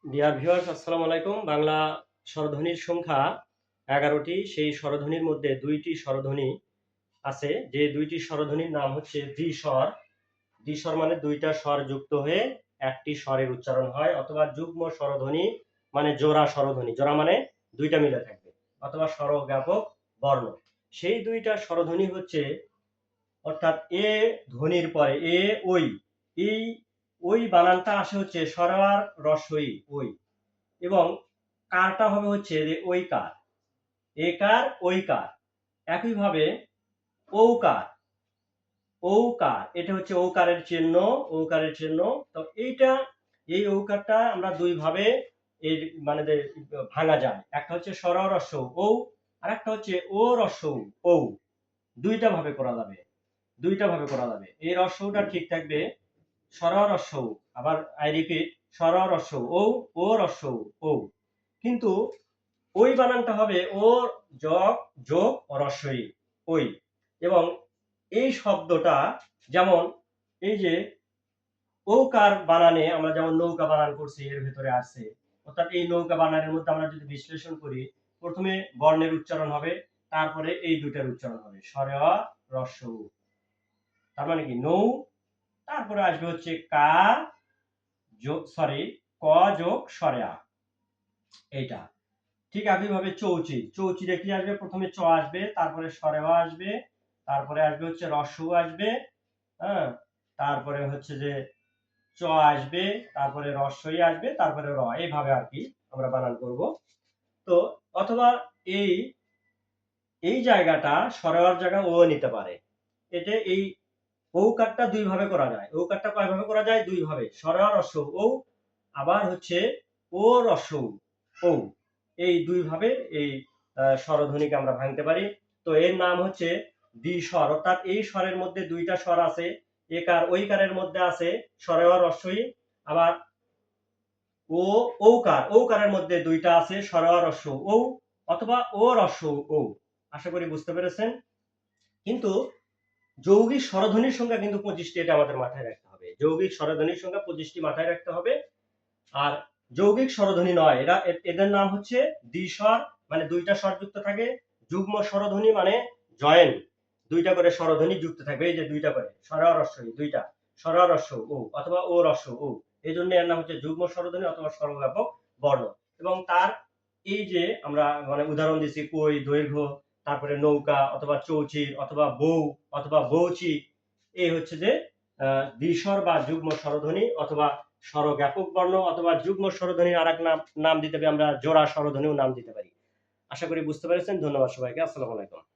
Dear viewers, আসসালামু আলাইকুম। বাংলা স্বরধ্বনির সংখ্যা ১১টি। সেই স্বরধ্বনির মধ্যে ২টি স্বরধ্বনি আছে, যে ২টি স্বরধ্বনির নাম হচ্ছে দ্বিস্বর। দ্বিস্বর মানে ২টা স্বর যুক্ত হয়ে একটি স্বরের উচ্চারণ হয়, অথবা যুগ্ম স্বরধ্বনি মানে জোড়া স্বরধ্বনি। জোড়া মানে ২টা মিলে থাকবে, অথবা স্বরজ্ঞাপক বর্ণ। সেই ২টা স্বরধ্বনি হচ্ছে, অর্থাৎ এ ধ্বনির পরে এ ওই, এই ওই বানানটা আসে হচ্ছে স্বরোয়ার রস্বই ওই, এবং কারটা হবে হচ্ছে যে ঐকার, একার ঐকার। একইভাবে ঔকার, ঔকার এটা হচ্ছে ঔকারের চিহ্ন, ঔকারের চিহ্ন। তো এইটা, এই ঔকারটা আমরা দুই ভাবে এর মানে ভাঙা যায়। একটা হচ্ছে স্বর রস্ব ঔ, আর একটা হচ্ছে ও রস্ব ঔ। দুইটা ভাবে করা যাবে, দুইটা ভাবে করা যাবে। এই রস্বটা ঠিক থাকবে স্বর রস্ব, আবার আই রিপিট, স্বর রস্ব ঔ, ও রস্ব ঔ। কিন্তু ওই বানানটা হবে ও যোগ যোগ রস্বই ওই। এবং এই শব্দটা, যেমন এই যে ঔকার বানানে আমরা যেমন নৌকা বানান করছি, এর ভেতরে আছে, অর্থাৎ এই নৌকা বানানের মধ্যে আমরা যদি বিশ্লেষণ করি, প্রথমে বর্ণের উচ্চারণ হবে, তারপরে এই দুটার উচ্চারণ হবে স্বরে অ রস্ব উ। তার মানে কি নৌ, তারপরে আসবে হচ্ছে কা যোগ সরি ক যোগ স্বরে আ, এইটা। ঠিক একইভাবে চৌচির, চৌচিরে কি আসবে? প্রথমে চ আসবে, তারপরে স্বরে অ আসবে, তারপরে আসবে হচ্ছে রস্ব আসবে, হ্যাঁ, তারপরে হচ্ছে যে চ আসবে, তারপরে রস্বই আসবে, তারপরে র। এইভাবে আর কি আমরা বানান করব। তো অথবা এই এই জায়গাটা স্বরের জায়গা ও নিতে পারে। এটা এই ঔকারটা দুই ভাবে করা যায়। ঔকারটা কয় ভাবে করা যায়? দুই ভাবে, স্বর রস্ব ঔ, আবার হচ্ছে ও রস্ব ঔ। এই দুই ভাবে এই স্বরধ্বনিকে আমরা ভাঙতে পারি। তো এর নাম হচ্ছে দ্বিস্বর, অর্থাৎ এই স্বরের মধ্যে দুইটা স্বর আছে। একার ঐকারের মধ্যে আছে স্বরে অ রস্বই, আবার ও ঔকার, ঔকারের মধ্যে দুইটা আছে স্বরে অ রস্ব ঔ, অথবা ও রস্ব ঔ। আশা করি বুঝতে পেরেছেন। কিন্তু যৌগিক স্বরধ্বনির সংখ্যা কিন্তু 25টি, এটা আমাদের মাথায় রাখতে হবে। যৌগিক স্বরধ্বনির সংখ্যা 25টি মাথায় রাখতে হবে। আর যৌগিক স্বরধ্বনি নয়, এদের নাম হচ্ছে দ্বিস্বর, মানে দুইটা স্বর যুক্ত থাকে। যুগ্ম স্বরধ্বনি মানে জয়েন্ট, দুইটা করে স্বরধ্বনি যুক্ত থাকবে, এই যে দুইটা করে স্বর রস্বই, দুইটা স্বর রস্ব ও, অথবা ও রস্ব ও। এই জন্য এর নাম হচ্ছে যুগ্ম স্বরধ্বনি অথবা স্বরব্যাপক বর্ণ। এবং তার এই যে আমরা মানে উদাহরণ দিচ্ছি কই, দৈর্ঘ্য, তারপরে নৌকা অথবা চৌচির অথবা বউ অথবা বৌচি, এই হচ্ছে যে দ্বিস্বর বা যুগ্ম স্বরধ্বনি, অথবা স্বরজ্ঞাপক বর্ণ, অথবা যুগ্ম স্বরধ্বনির আরেক নাম নাম দিতে হবে আমরা জোড়া স্বরধ্বনিও নাম দিতে পারি। আশা করি বুঝতে পেরেছেন। ধন্যবাদ সবাইকে। আসসালামু আলাইকুম।